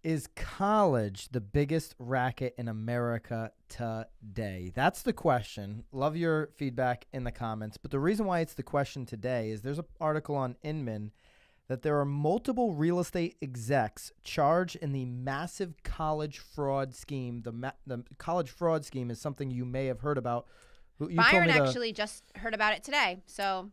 Is college the biggest racket in America today? That's the question. Love your feedback in the comments. But the reason why it's the question today is there's an article on Inman that there are multiple real estate execs charged in the massive college fraud scheme. The college fraud scheme is something you may have heard about. Byron actually just heard about it today, so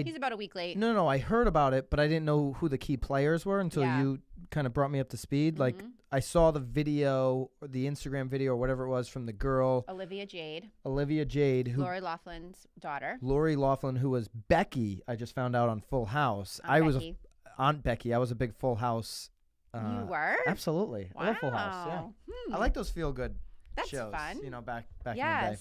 he's about a week late. No, I heard about it, but I didn't know who the key players were until you kind of brought me up to speed. Like, I saw the video, the Instagram video or whatever it was from the girl. Olivia Jade. Lori Laughlin's daughter. Lori Laughlin, who was Becky, I just found out on Full House. Aunt Becky. I was a big Full House. You were? Absolutely. Wow. I love Full House, yeah. I like those feel-good shows. That's fun. Back in the day.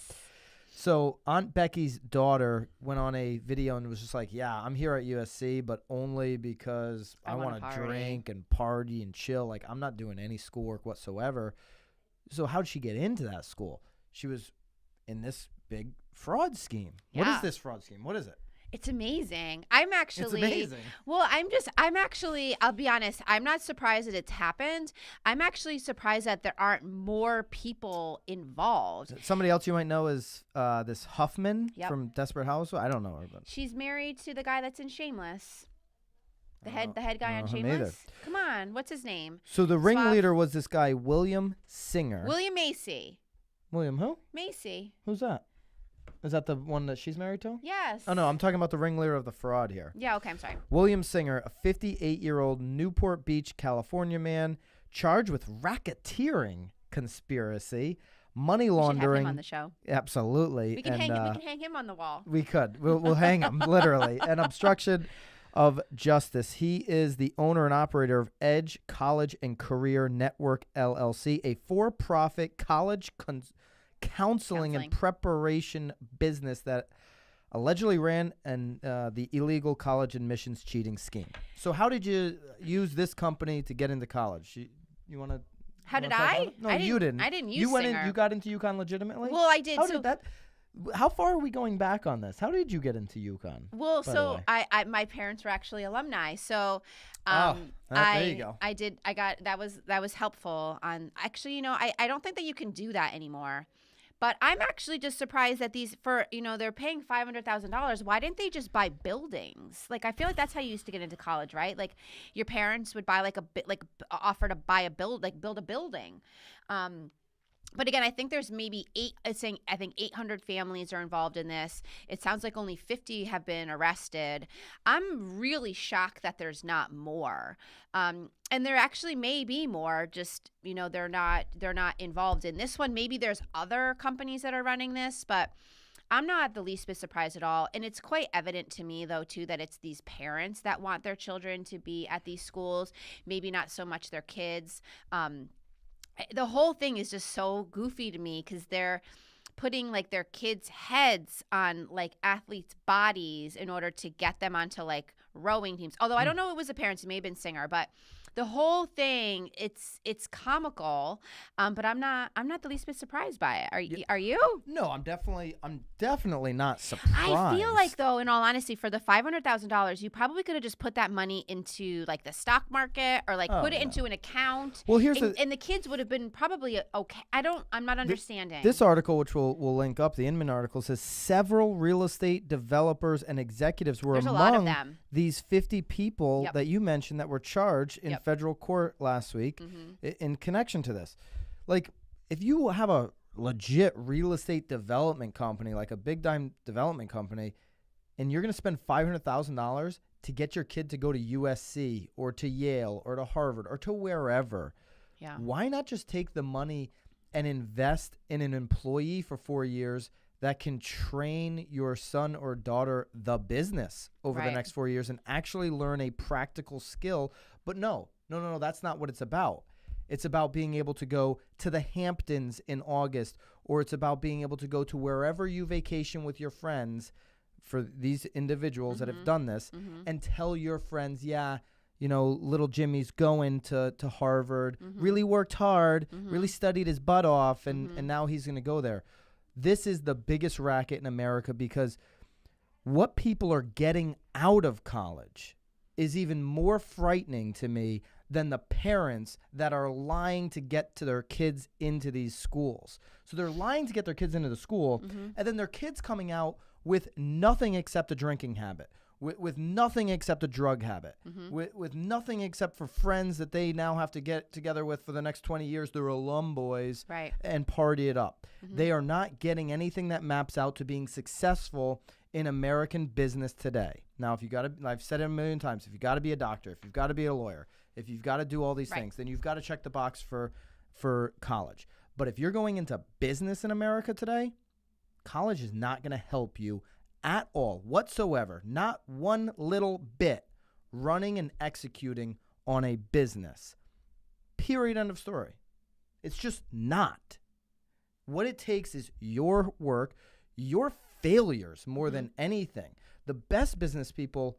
So Aunt Becky's daughter went on a video and was just like, yeah, I'm here at USC, but only because I want to drink and party and chill. Like, I'm not doing any schoolwork whatsoever. So how'd she get into that school? She was in this big fraud scheme. Yeah. What is this fraud scheme? What is it? It's amazing. It's amazing. Well, I'll be honest, I'm not surprised that it's happened. I'm actually surprised that there aren't more people involved. Somebody else you might know is this Huffman from Desperate Housewives. I don't know her, but she's married to the guy that's in Shameless. The head guy on Shameless. Come on, what's his name? So the ringleader was this guy, William Singer. William Macy. William who? Macy. Who's that? Is that the one that she's married to? Yes. Oh, no, I'm talking about the ringleader of the fraud here. Yeah, okay, I'm sorry. William Singer, a 58-year-old Newport Beach, California man, charged with racketeering conspiracy, money laundering. We should have him on the show. Absolutely. We can hang him on the wall. We could. We'll hang him, literally. And obstruction of justice. He is the owner and operator of Edge College and Career Network, LLC, a for-profit college counseling and preparation business that allegedly ran the illegal college admissions cheating scheme. So how did you use this company to get into college? You want to? How did I? No, you didn't. I didn't use You went Singer. in. You got into UConn legitimately? Well, I did. How did that? How far are we going back on this? How did you get into UConn? Well, so my parents were actually alumni, so there you go. That was helpful. On actually, I don't think that you can do that anymore. But I'm actually just surprised that they're paying $500,000. Why didn't they just buy buildings? Like, I feel like that's how you used to get into college, right? Like, your parents would buy offer to buy build a building. But again, I think there's maybe 800 families are involved in this. It sounds like only 50 have been arrested. I'm really shocked that there's not more. And there actually may be more, just, they're not involved in this one. Maybe there's other companies that are running this, but I'm not the least bit surprised at all. And it's quite evident to me, though, too, that it's these parents that want their children to be at these schools, maybe not so much their kids. The whole thing is just so goofy to me because they're putting like their kids' heads on like athletes' bodies in order to get them onto like rowing teams. Although I don't know, it was the parents, it may have been Singer, but the whole thing, it's comical, but I'm not the least bit surprised by it. Are you? No, I'm definitely not surprised. I feel like, though, in all honesty, for the $500,000, you probably could have just put that money into like the stock market or like put it into an account. Well, and the kids would have been probably okay. I'm not understanding. This article, which we'll link up, the Inman article, says several real estate developers and executives were among these 50 people that you mentioned that were charged in federal court last week in connection to this. Like, if you have a legit real estate development company, like a big time development company, and you're going to spend $500,000 to get your kid to go to USC or to Yale or to Harvard or to wherever, why not just take the money and invest in an employee for 4 years that can train your son or daughter the business over the next 4 years and actually learn a practical skill? But no, that's not what it's about. It's about being able to go to the Hamptons in August, or it's about being able to go to wherever you vacation with your friends, for these individuals that have done this, and tell your friends, little Jimmy's going to Harvard, really worked hard, really studied his butt off, and now he's going to go there. This is the biggest racket in America, because what people are getting out of college is even more frightening to me than the parents that are lying to get to their kids into these schools. So they're lying to get their kids into the school, and then their kids coming out with nothing except a drinking habit, with nothing except a drug habit, with nothing except for friends that they now have to get together with for the next 20 years. They're alum boys and party it up. They are not getting anything that maps out to being successful in American business today. Now, if you got to, I've said it a million times, if you got to be a doctor, if you've got to be a lawyer, if you've got to do all these things, then you've got to check the box for college. But if you're going into business in America today, college is not going to help you at all whatsoever, not one little bit, running and executing on a business. Period. End of story. It's just not. What it takes is your work, your failures more than anything. The best business people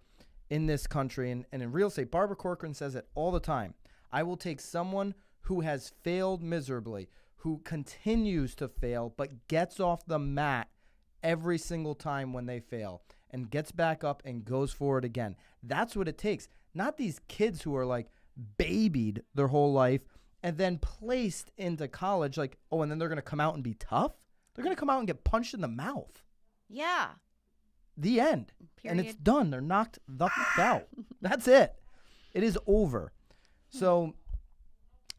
in this country and in real estate, Barbara Corcoran says it all the time. I will take someone who has failed miserably, who continues to fail, but gets off the mat every single time when they fail and gets back up and goes forward again. That's what it takes. Not these kids who are like babied their whole life and then placed into college like, oh, and then they're going to come out and be tough? They're going to come out and get punched in the mouth. Yeah. The end. Period. And it's done. They're knocked the fuck out. That's it. It is over. So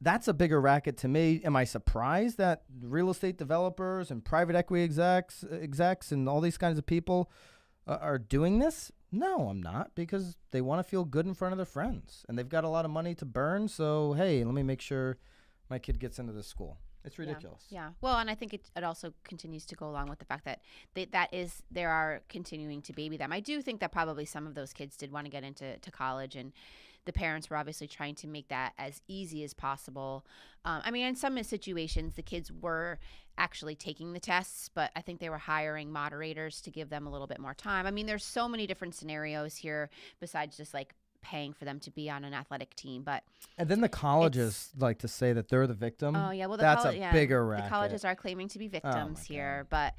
that's a bigger racket to me. Am I surprised that real estate developers and private equity execs and all these kinds of people are doing this? No, I'm not, because they want to feel good in front of their friends and they've got a lot of money to burn. So, hey, let me make sure my kid gets into this school. It's ridiculous. Yeah. Well, and I think it also continues to go along with the fact that they are continuing to baby them. I do think that probably some of those kids did want to get into college, and the parents were obviously trying to make that as easy as possible. I mean, in some situations, the kids were actually taking the tests, but I think they were hiring moderators to give them a little bit more time. I mean, there's so many different scenarios here besides just like paying for them to be on an athletic team. And then the colleges like to say that they're the victim. Oh yeah, well that's a bigger racket. The colleges are claiming to be victims here, but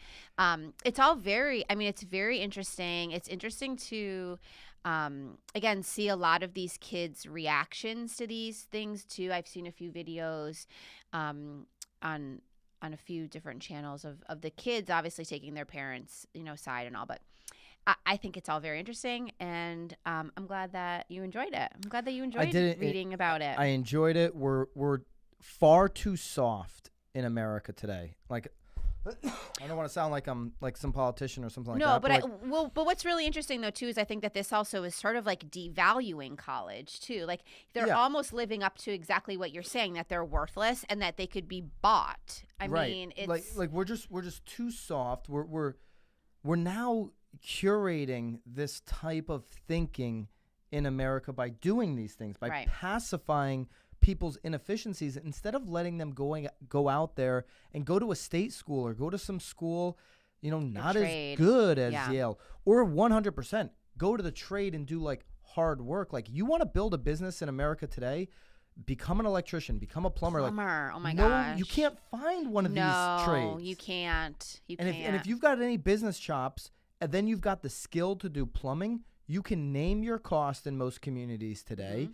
it's all very. I mean, it's very interesting. It's interesting to again see a lot of these kids' reactions to these things too. I've seen a few videos on a few different channels of the kids obviously taking their parents' side and all, but I think it's all very interesting, and I'm glad that you enjoyed it. I'm glad that you enjoyed reading about it. I enjoyed it. We're far too soft in America today. Like, I don't want to sound like I'm like some politician or something like that. No, but what's really interesting though too is I think that this also is sort of like devaluing college too. Like they're almost living up to exactly what you're saying, that they're worthless and that they could be bought. I mean, it's like we're just too soft. We're now curating this type of thinking in America by doing these things, by pacifying people's inefficiencies instead of letting them go out there and go to a state school or go to some school, not as good as Yale, or 100% go to the trade and do like hard work. Like, you want to build a business in America today, become an electrician, become a plumber. Oh my gosh. You can't find one of these trades. No, you can't. And if you've got any business chops, and then you've got the skill to do plumbing, you can name your cost in most communities today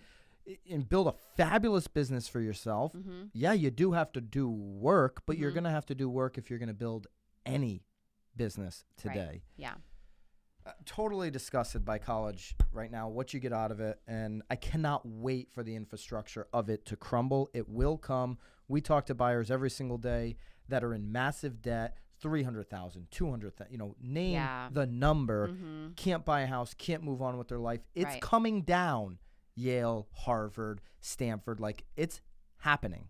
and build a fabulous business for yourself. Yeah, you do have to do work, but you're going to have to do work if you're going to build any business today. Right. Yeah. Totally disgusted by college right now, what you get out of it, and I cannot wait for the infrastructure of it to crumble. It will come. We talk to buyers every single day that are in massive debt. 300,000, 200,000, name the number, can't buy a house, can't move on with their life. It's coming down. Yale, Harvard, Stanford, like, it's happening.